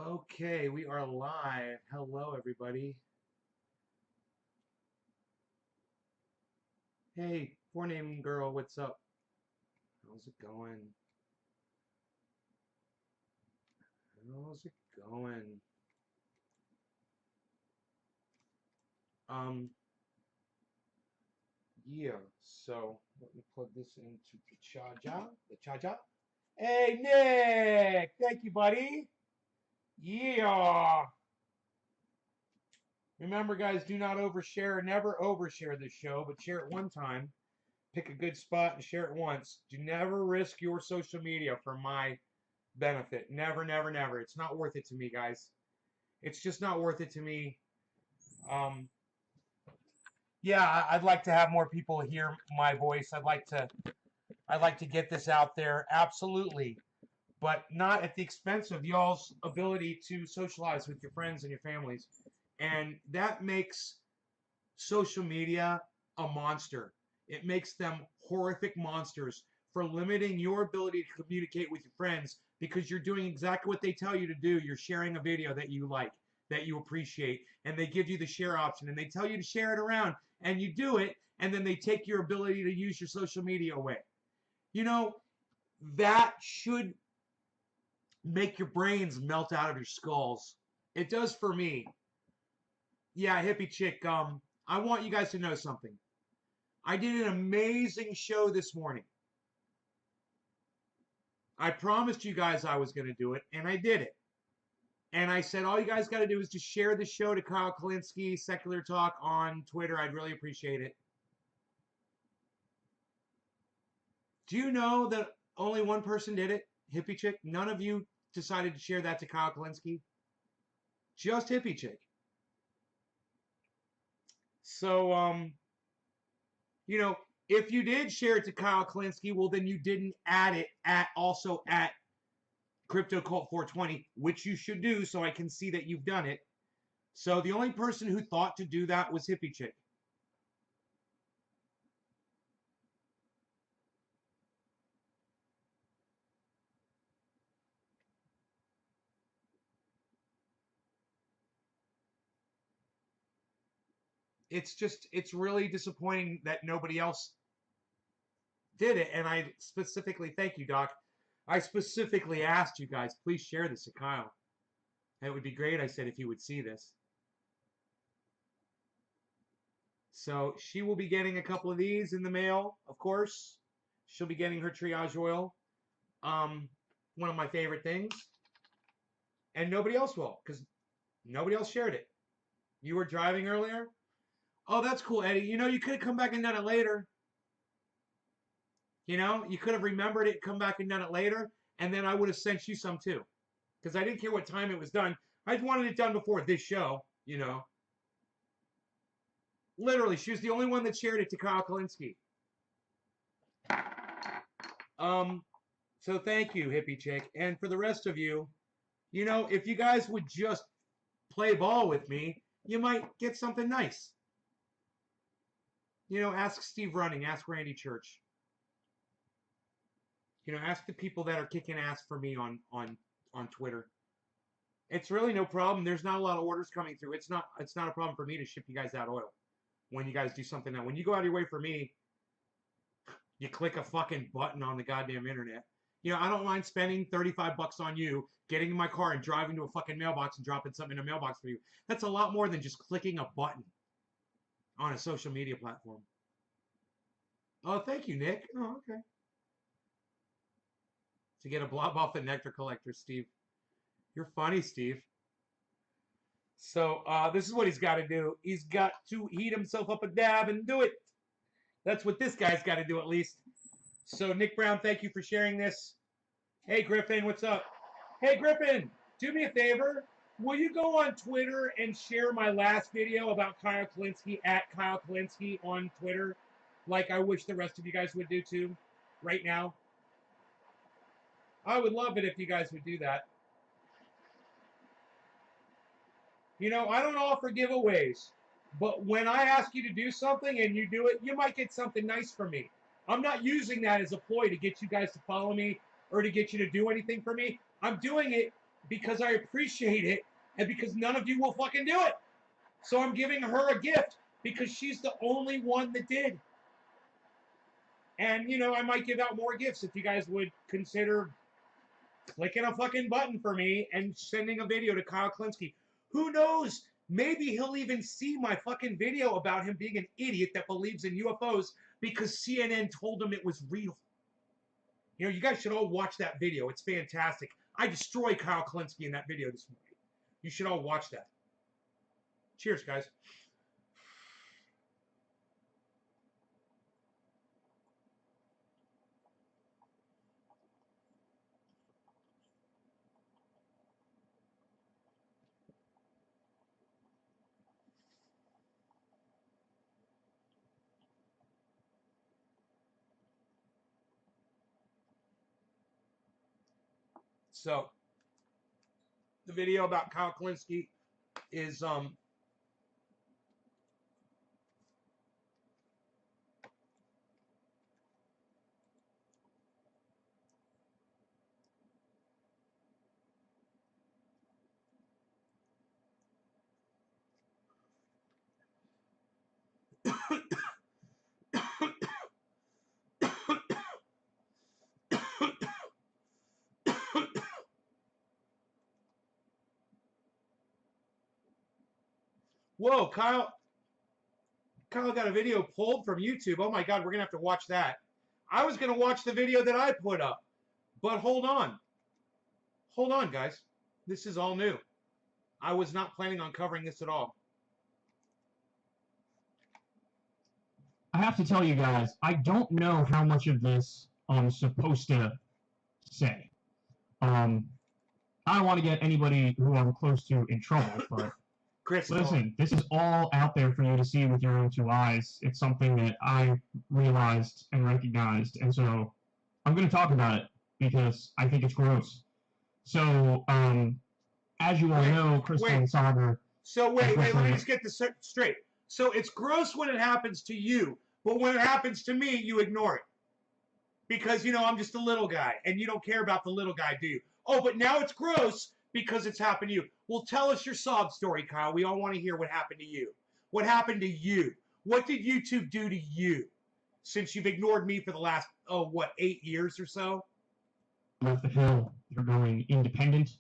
Okay, we are live. Hello, everybody. Hey, four name girl, what's up? How's it going? How's it going? Um, yeah, so let me plug this into the charger. Hey, Nick! Thank you, buddy. Yeah. Remember, guys, do not overshare. Never overshare this show, but share it one time. Pick a good spot and share it once. Do never risk your social media for my benefit. Never, never, never. It's not worth it to me, guys. It's just not worth it to me. Um, yeah, I'd like to have more people hear my voice. I'd like to get this out there, absolutely, but not at the expense of y'all's ability to socialize with your friends and your families. And that makes social media a monster. It makes them horrific monsters for limiting your ability to communicate with your friends because you're doing exactly what they tell you to do. You're sharing a video that you like, that you appreciate, and they give you the share option and they tell you to share it around and you do it, and then they take your ability to use your social media away. You know, that should make your brains melt out of your skulls. It does for me. Yeah, hippie chick, I want you guys to know something. I did an amazing show this morning. I promised you guys I was going to do it, and I did it. And I said, all you guys got to do is just share the show to Kyle Kalinske, Secular Talk on Twitter. I'd really appreciate it. Do you know that only one person did it? Hippie Chick? None of you decided to share that to Kyle Kalinske? Just Hippie Chick. So, if you did share it to Kyle Kalinske, well, then you didn't add it at Crypto Cult 420, which you should do so I can see that you've done it. So the only person who thought to do that was Hippie Chick. It's really disappointing that nobody else did it. And I specifically, thank you, Doc. I specifically asked you guys, please share this to Kyle. It would be great, I said, if he would see this. So she will be getting a couple of these in the mail, of course. She'll be getting her triage oil. One of my favorite things. And nobody else will, because nobody else shared it. You were driving earlier? Oh, that's cool, Eddie. You could have come back and done it later. You could have remembered it, come back and done it later, and then I would have sent you some too. Because I didn't care what time it was done. I just wanted it done before this show. Literally, she was the only one that shared it to Kyle Kalinske. So thank you, Hippie Chick. And for the rest of you, if you guys would just play ball with me, you might get something nice. Ask Steve Running, ask Randy Church. Ask the people that are kicking ass for me on Twitter. It's really no problem. There's not a lot of orders coming through. It's not a problem for me to ship you guys that oil when you guys do something that when you go out of your way for me, you click a fucking button on the goddamn internet. I don't mind spending $35 on you, getting in my car and driving to a fucking mailbox and dropping something in a mailbox for you. That's a lot more than just clicking a button on a social media platform. Oh, thank you, Nick. Oh, okay. To get a blob off the nectar collector, Steve. You're funny, Steve. So this is what he's got to do. He's got to heat himself up a dab and do it. That's what this guy's got to do at least. So Nick Brown, thank you for sharing this. Hey, Griffin, what's up? Hey, Griffin, do me a favor. Will you go on Twitter and share my last video about Kyle Kalinske at Kyle Kalinske on Twitter, like I wish the rest of you guys would do too, right now? I would love it if you guys would do that. I don't offer giveaways, but when I ask you to do something and you do it, you might get something nice from me. I'm not using that as a ploy to get you guys to follow me or to get you to do anything for me. I'm doing it because I appreciate it and because none of you will fucking do it. So I'm giving her a gift because she's the only one that did. And, you know, I might give out more gifts if you guys would consider clicking a fucking button for me and sending a video to Kyle Klinsky. Who knows? Maybe he'll even see my fucking video about him being an idiot that believes in UFOs because CNN told him it was real. You know, you guys should all watch that video. It's fantastic. I destroy Kyle Klinsky in that video this morning. You should all watch that. Cheers, guys. So, the video about Kyle Klinsky is whoa, Kyle got a video pulled from YouTube. Oh my God, we're going to have to watch that. I was going to watch the video that I put up. But hold on. Hold on, guys. This is all new. I was not planning on covering this at all. I have to tell you guys, I don't know how much of this I'm supposed to say. I don't want to get anybody who I'm close to in trouble, but listen, this is all out there for you to see with your own two eyes. It's something that I realized and recognized, and so I'm going to talk about it because I think it's gross. So, as you all know, Crystal and Sagar... So wait, let me just get this straight. So it's gross when it happens to you, but when it happens to me, you ignore it. Because, you know, I'm just a little guy, and you don't care about the little guy, do you? Oh, but now it's gross because it's happened to you. Well, tell us your sob story, Kyle. We all want to hear what happened to you. What happened to you? What did YouTube do to you since you've ignored me for the last, 8 years or so? Left the Hill. They're going independent.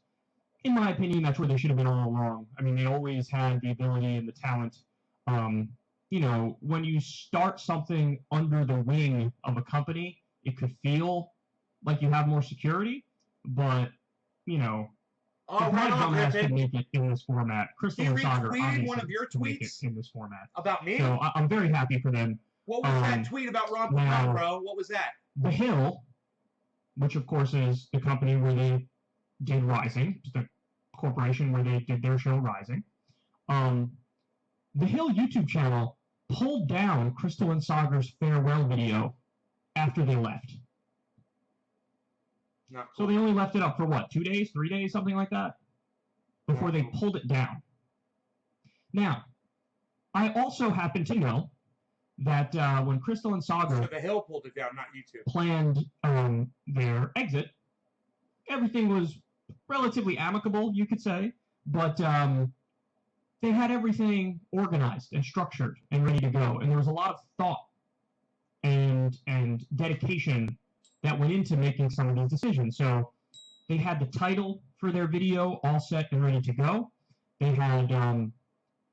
In my opinion, that's where they should have been all along. I mean, they always had the ability and the talent. You know, when you start something under the wing of a company, it could feel like you have more security, but, you know, oh, right on, Griffin. To make it in this format. Crystal and Sagar retweeted one of your tweets in this format about me. So I'm very happy for them. What was that tweet about Ron Paul, bro? What was that? The Hill, which of course is the company where they did Rising, the corporation where they did their show Rising. The Hill YouTube channel pulled down Crystal and Sagar's farewell video after they left. Cool. So they only left it up for what, 2 days, 3 days, something like that, before they pulled it down. Now, I also happen to know that when Crystal and Sagar... So the Hill pulled it down, not YouTube. ...planned their exit, everything was relatively amicable, you could say, but they had everything organized and structured and ready to go, and there was a lot of thought and dedication that went into making some of these decisions. So they had the title for their video all set and ready to go. They had,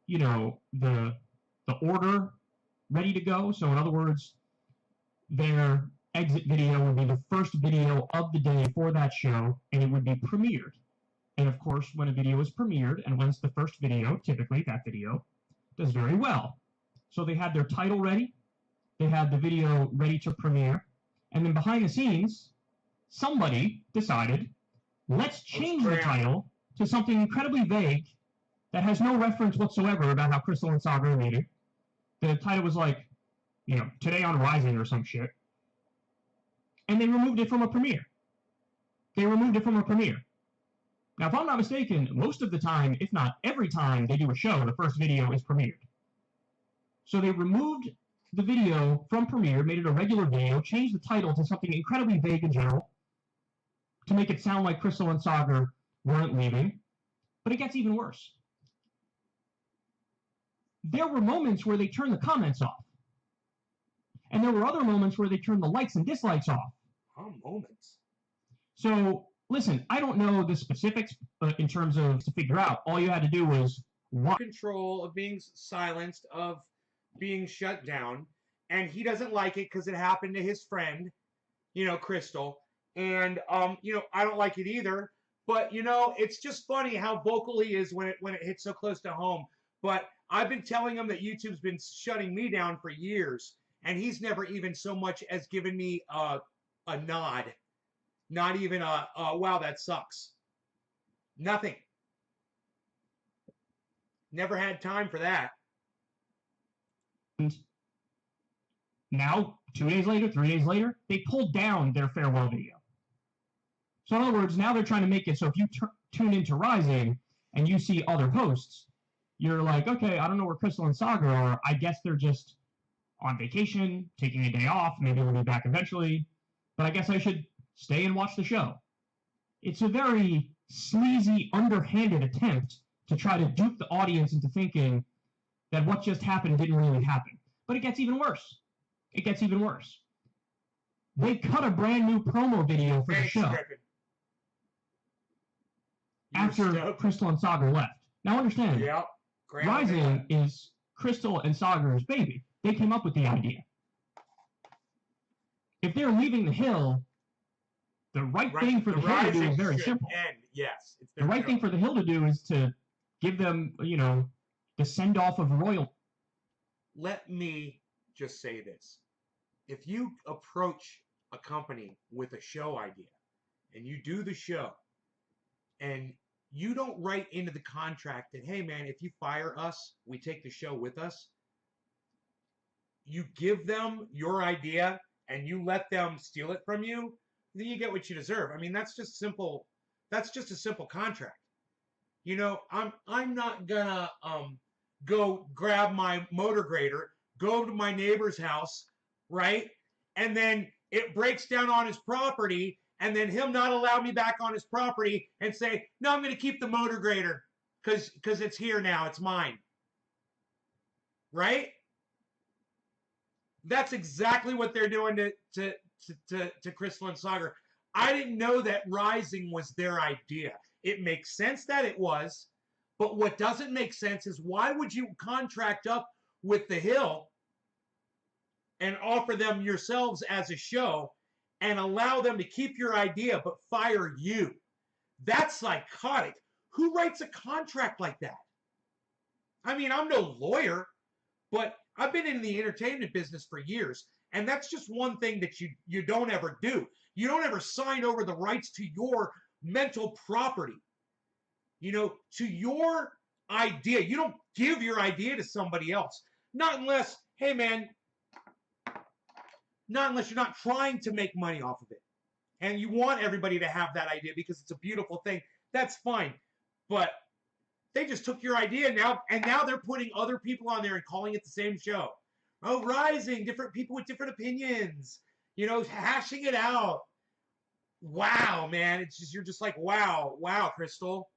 you know, the order ready to go. So in other words, their exit video would be the first video of the day for that show, and it would be premiered. And of course, when a video is premiered, and when it's the first video, typically that video does very well. So they had their title ready, they had the video ready to premiere, and then behind the scenes, somebody decided, let's change the title to something incredibly vague that has no reference whatsoever about how Crystal and Sagar made it. The title was like, you know, Today on Rising or some shit. And they removed it from a premiere. Now, if I'm not mistaken, most of the time, if not every time they do a show, the first video is premiered. So they removed the video from premiere, made it a regular video, changed the title to something incredibly vague and general to make it sound like Crystal and Sagar weren't leaving, but it gets even worse. There were moments where they turned the comments off. And there were other moments where they turned the likes and dislikes off. How moments? So, listen, I don't know the specifics in terms of to figure out. All you had to do was control of being silenced, of being shut down, and he doesn't like it because it happened to his friend, Crystal. And I don't like it either. But it's just funny how vocal he is when it hits so close to home. But I've been telling him that YouTube's been shutting me down for years, and he's never even so much as given me a nod. Not even a wow, that sucks. Nothing. Never had time for that. And now, 2 days later, 3 days later, they pulled down their farewell video. So in other words, now they're trying to make it so if you tune into Rising and you see other hosts, you're like, okay, I don't know where Crystal and Saga are. I guess they're just on vacation, taking a day off. Maybe they'll be back eventually. But I guess I should stay and watch the show. It's a very sleazy, underhanded attempt to try to dupe the audience into thinking that what just happened didn't really happen. But it gets even worse. It gets even worse. They cut a brand new promo video for the show after Crystal and Saga left. Now understand, Rising is Crystal and Saga's baby. They came up with the idea. If they're leaving the hill, the right thing for the hill to do is very simple. Yes, the right thing for the hill to do is to give them, the send-off of royal. Let me just say this. If you approach a company with a show idea and you do the show and you don't write into the contract that, hey, man, if you fire us, we take the show with us. You give them your idea and you let them steal it from you, then you get what you deserve. I mean, that's just simple. That's just a simple contract. I'm not gonna go grab my motor grader, go to my neighbor's house, right? And then it breaks down on his property, and then him not allow me back on his property and say, no, I'm going to keep the motor grader because it's here now. It's mine. Right? That's exactly what they're doing to Crystal and Saga. I didn't know that Rising was their idea. It makes sense that it was, but what doesn't make sense is why would you contract up with the Hill and offer them yourselves as a show and allow them to keep your idea but fire you? That's psychotic. Who writes a contract like that? I mean, I'm no lawyer, but I've been in the entertainment business for years, and that's just one thing that you don't ever do. You don't ever sign over the rights to your mental property, to your idea. You don't give your idea to somebody else. Not unless, hey, man, not unless you're not trying to make money off of it. And you want everybody to have that idea because it's a beautiful thing. That's fine. But they just took your idea now, and now they're putting other people on there and calling it the same show. Oh, Rising, different people with different opinions, hashing it out. Wow, man. It's just, you're just like, wow, Crystal.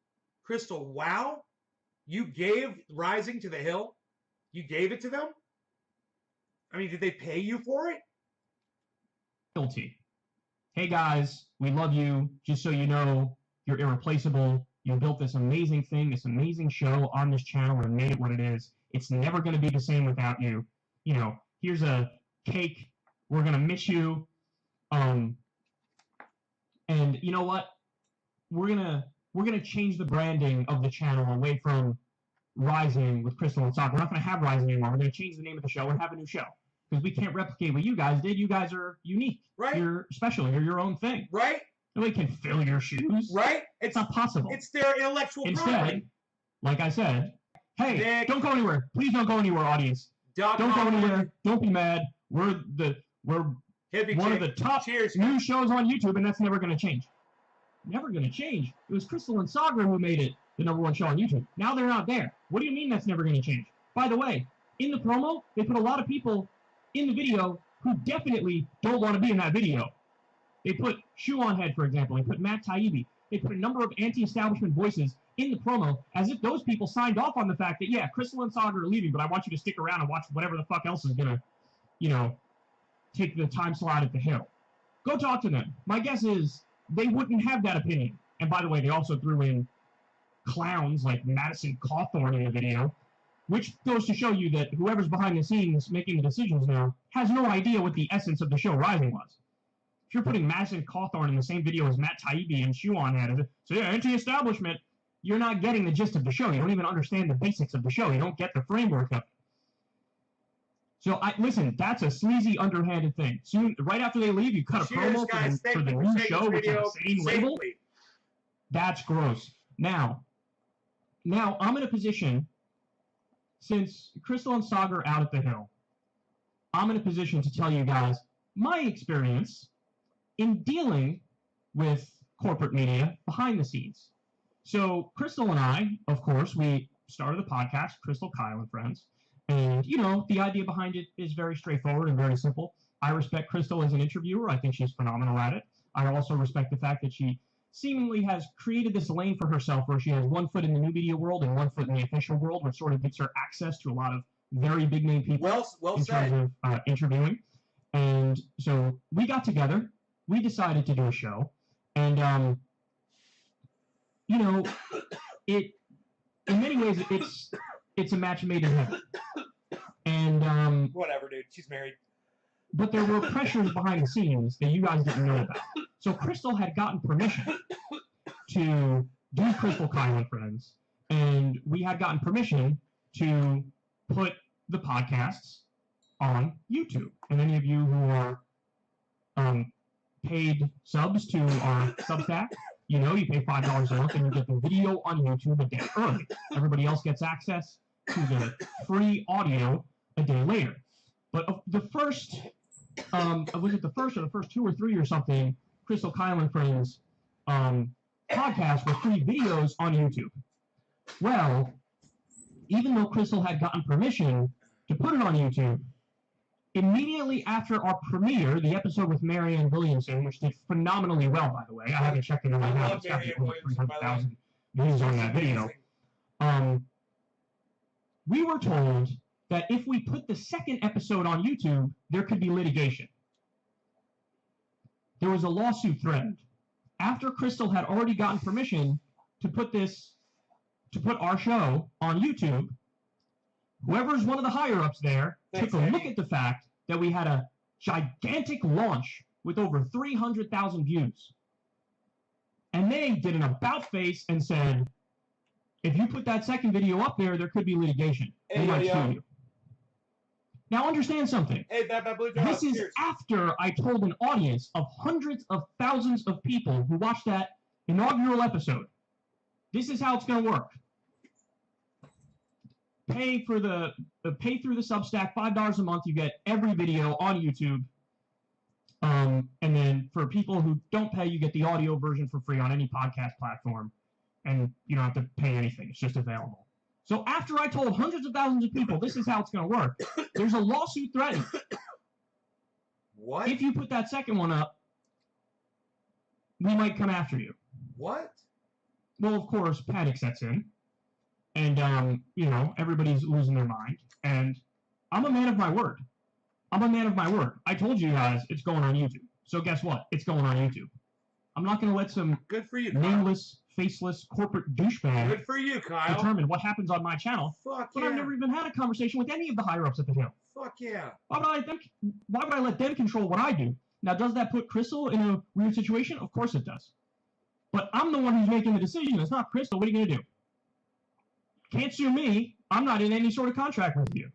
Crystal, wow. You gave Rising to the Hill? You gave it to them? I mean, did they pay you for it? Guilty. Hey guys, we love you. Just so you know, you're irreplaceable. You built this amazing thing, this amazing show on this channel and made it what it is. It's never going to be the same without you. Here's a cake. We're going to miss you. And you know what? We're gonna change the branding of the channel away from Rising with Crystal and Saga. We're not gonna have Rising anymore. We're gonna change the name of the show and have a new show. Because we can't replicate what you guys did. You guys are unique. Right. You're special. You're your own thing. Right. Nobody can fill your shoes. Right. It's not possible. It's their intellectual property. Instead, like I said, hey, Nick, don't go anywhere. Please don't go anywhere, audience. Don't go anywhere. Don't be mad. We're Hippie one of the top news shows on YouTube, and that's never going to change. Never going to change. It was Crystal and Saga who made it the #1 show on YouTube. Now they're not there. What do you mean that's never going to change? By the way, in the promo, they put a lot of people in the video who definitely don't want to be in that video. They put Shoe on Head, for example. They put Matt Taibbi. They put a number of anti-establishment voices in the promo as if those people signed off on the fact that, yeah, Crystal and Saga are leaving, but I want you to stick around and watch whatever the fuck else is going to, you know, take the time slot at the Hill. Go talk to them. My guess is they wouldn't have that opinion. And by the way, they also threw in clowns like Madison Cawthorn in the video, which goes to show you that whoever's behind the scenes making the decisions now has no idea what the essence of the show Rising was. If you're putting Madison Cawthorn in the same video as Matt Taibbi and Shuon had, so yeah, anti-establishment, you're not getting the gist of the show. You don't even understand the basics of the show. You don't get the framework of it. So, listen, that's a sleazy, underhanded thing. Soon, right after they leave, you cut a promo for the new show, which is the same label. That's gross. Now I'm in a position, since Crystal and Saga are out at the Hill, I'm in a position to tell you guys my experience in dealing with corporate media behind the scenes. So Crystal and I, of course, we started the podcast, Crystal, Kyle, and Friends. And, you know, the idea behind it is very straightforward and very simple. I respect Crystal as an interviewer. I think she's phenomenal at it. I also respect the fact that she seemingly has created this lane for herself where she has one foot in the new media world and one foot in the official world, which sort of gives her access to a lot of very big name people in terms of interviewing. And so we got together. We decided to do a show. And, you know, in many ways, it's a match made in heaven. And whatever, dude. She's married. But there were pressures behind the scenes that you guys didn't know about. So Crystal had gotten permission to do Crystal, Kyle, and Friends, and we had gotten permission to put the podcasts on YouTube. And any of you who are paid subs to our Substack, you know, you pay $5 a month and you get the video on YouTube a day early. Everybody else gets access to the free audio a day later. But the first, was it the first or the first 2 or 3 or something, Crystal, Kyle, and Friends podcast were free videos on YouTube. Well, even though Crystal had gotten permission to put it on YouTube, immediately after our premiere, the episode with Marianne Williamson, which did phenomenally well, by the way. I haven't checked it right now. It's got over 300,000 views on that video. We were told that if we put the second episode on YouTube, there could be litigation. There was a lawsuit threatened. After Crystal had already gotten permission to put our show on YouTube, whoever's one of the higher-ups there took a look at the fact that we had a gigantic launch with over 300,000 views. And they did an about-face and said, if you put that second video up there, there could be litigation. They might sue you. Now understand something. Hey, this is after I told an audience of hundreds of thousands of people who watched that inaugural episode. This is how it's going to work. Pay through the Substack, $5 a month. You get every video on YouTube. And then for people who don't pay, you get the audio version for free on any podcast platform. And you don't have to pay anything. It's just available. So after I told hundreds of thousands of people this is how it's going to work, there's a lawsuit threatened. What? If you put that second one up, we might come after you. What? Well, of course, panic sets in. And, you know, everybody's losing their mind. And I'm a man of my word. I told you guys it's going on YouTube. So guess what? It's going on YouTube. I'm not going to let some good for you, nameless, faceless corporate douchebag good for you, Kyle. determine what happens on my channel. Fuck but yeah. I've never even had a conversation with any of the higher-ups at the Hill. Fuck yeah. Why would I let them control what I do? Now, does that put Crystal in a weird situation? Of course it does. But I'm the one who's making the decision. It's not Crystal. What are you going to do? Can't sue me. I'm not in any sort of contract with you.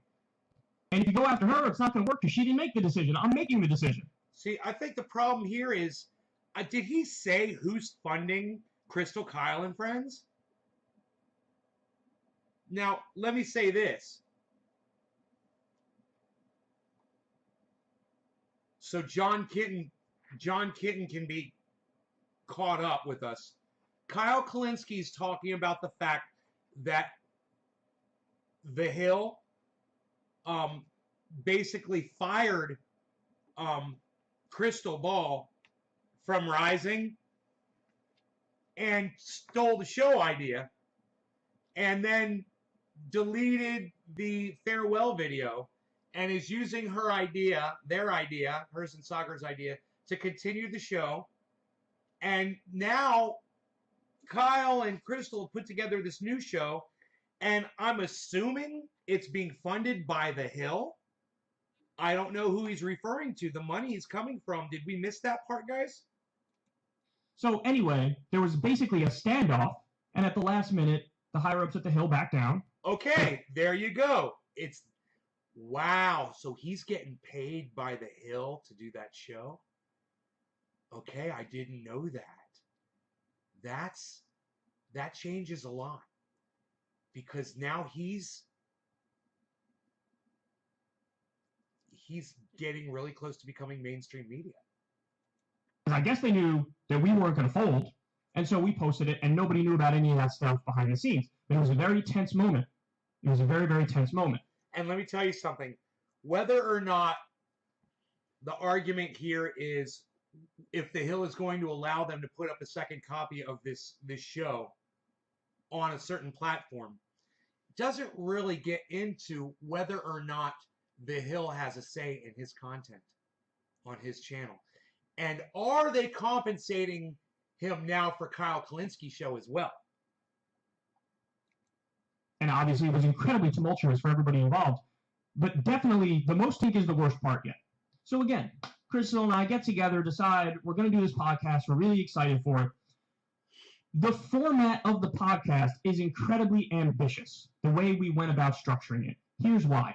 And if you go after her, it's not going to work because she didn't make the decision. I'm making the decision. See, I think the problem here is, did he say who's funding Crystal, Kyle, and Friends? Now, let me say this. So John Kitten can be caught up with us. Kyle Kalinski's talking about the fact that The Hill basically fired Crystal Ball from Rising and stole the show idea and then deleted the farewell video and is using her idea, their idea, hers and Sagar's idea, to continue the show. And now Kyle and Crystal put together this new show, and I'm assuming it's being funded by The Hill. I don't know who he's referring to. The money is coming from. Did we miss that part, guys? So anyway, there was basically a standoff, and at the last minute, the higher-ups at The Hill backed down. Okay, there you go. It's wow. So he's getting paid by The Hill to do that show? Okay, I didn't know that. That changes a lot. Because now he's getting really close to becoming mainstream media. I guess they knew that we weren't going to fold, and so we posted it, and nobody knew about any of that stuff behind the scenes. But it was a very tense moment. It was a very, very tense moment. And let me tell you something. Whether or not the argument here is if The Hill is going to allow them to put up a second copy of this show on a certain platform, doesn't really get into whether or not The Hill has a say in his content on his channel. And are they compensating him now for Kyle Kalinski's show as well? And obviously it was incredibly tumultuous for everybody involved. But definitely the most think is the worst part yet. So again, Crystal and I get together, decide we're going to do this podcast. We're really excited for it. The format of the podcast is incredibly ambitious, the way we went about structuring it. Here's why.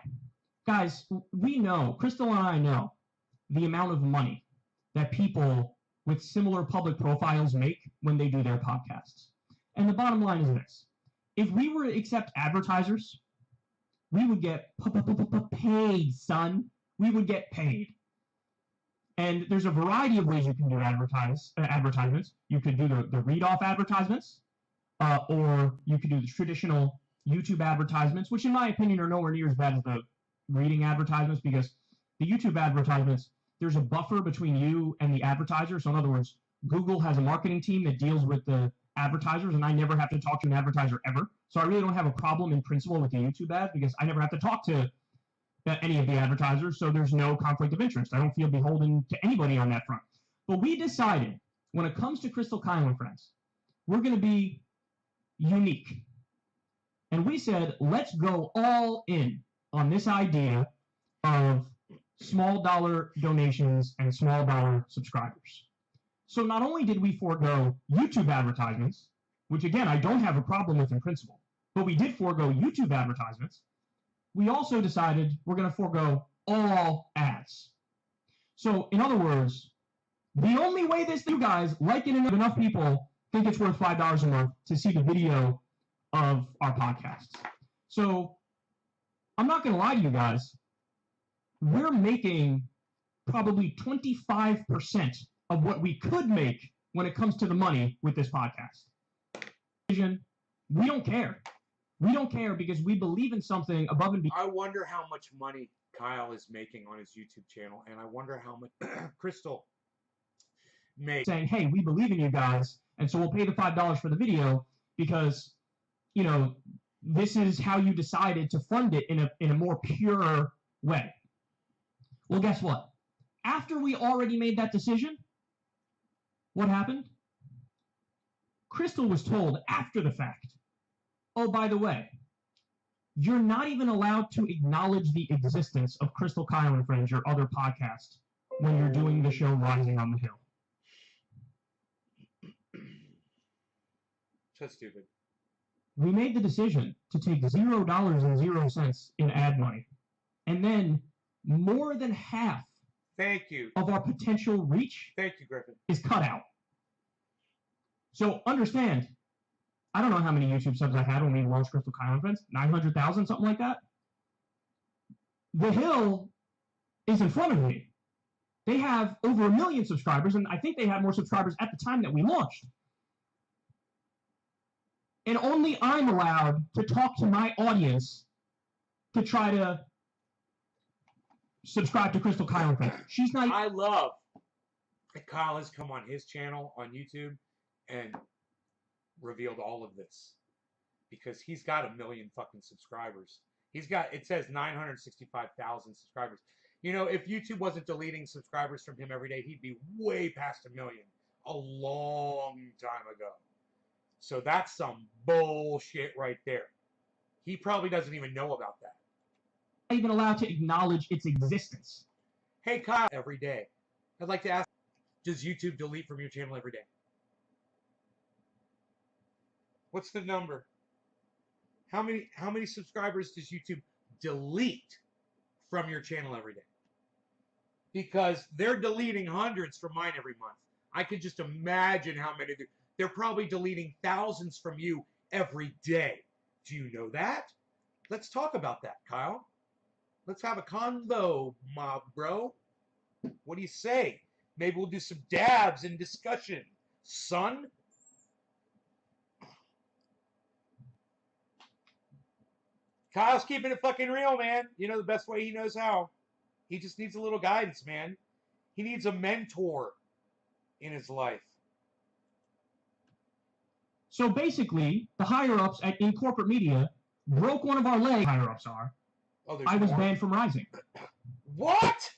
Guys, we know, Crystal and I know, the amount of money that people with similar public profiles make when they do their podcasts. And the bottom line is this. If we were to accept advertisers, we would get paid, son. We would get paid. And there's a variety of ways you can do advertisements. You could do the read-off advertisements, or you could do the traditional YouTube advertisements, which in my opinion are nowhere near as bad as the reading advertisements, because the YouTube advertisements, there's a buffer between you and the advertiser. So in other words, Google has a marketing team that deals with the advertisers, and I never have to talk to an advertiser ever. So I really don't have a problem in principle with the YouTube ads because I never have to talk to any of the advertisers, so there's no conflict of interest. I don't feel beholden to anybody on that front. But we decided, when it comes to Crystal Kyle and Friends, we're going to be unique. And we said, let's go all in on this idea of small dollar donations and small dollar subscribers. So not only did we forego YouTube advertisements, which again, I don't have a problem with in principle, but we did forego YouTube advertisements. We also decided we're going to forego all ads. So in other words, the only way you guys, like it enough people, think it's worth $5 a month to see the video of our podcasts. So I'm not going to lie to you guys. We're making probably 25% of what we could make when it comes to the money with this podcast. We don't care. We don't care because we believe in something above and beyond. I wonder how much money Kyle is making on his YouTube channel, and I wonder how much Crystal makes. Saying, hey, we believe in you guys, and so we'll pay the $5 for the video because, you know, this is how you decided to fund it in a more pure way. Well, guess what? After we already made that decision, what happened? Crystal was told after the fact, oh, by the way, you're not even allowed to acknowledge the existence of Crystal Kyle and Friends, your other podcast, when you're doing the show Rising on the Hill. So stupid. We made the decision to take $0.00 in ad money, and then more than half Thank you. of our potential reach Thank you, Griffin. is cut out. So understand, I don't know how many YouTube subs I had when we launched Crystal Kyle and Friends, 900,000, something like that. The Hill is in front of me. They have over 1 million subscribers, and I think they had more subscribers at the time that we launched. And only I'm allowed to talk to my audience to try to subscribe to Crystal Kyle and Friends. She's not. I love that Kyle has come on his channel on YouTube and revealed all of this because he's got 1 million fucking subscribers. He's got, it says 965,000 subscribers. You know, if YouTube wasn't deleting subscribers from him every day, he'd be way past 1 million a long time ago. So that's some bullshit right there. He probably doesn't even know about that. Not even allowed to acknowledge its existence. Hey, Kyle, every day. I'd like to ask, does YouTube delete from your channel every day? What's the number? How many subscribers does YouTube delete from your channel every day? Because they're deleting hundreds from mine every month. I could just imagine how many they're probably deleting thousands from you every day. Do you know that? Let's talk about that, Kyle. Let's have a convo, mob bro. What do you say? Maybe we'll do some dabs and discussion, son. Kyle's keeping it fucking real, man. You know, the best way he knows how. He just needs a little guidance, man. He needs a mentor in his life. So basically, the higher-ups in corporate media broke one of our legs. Higher-ups are. Oh, I was more? banned from Rising. What?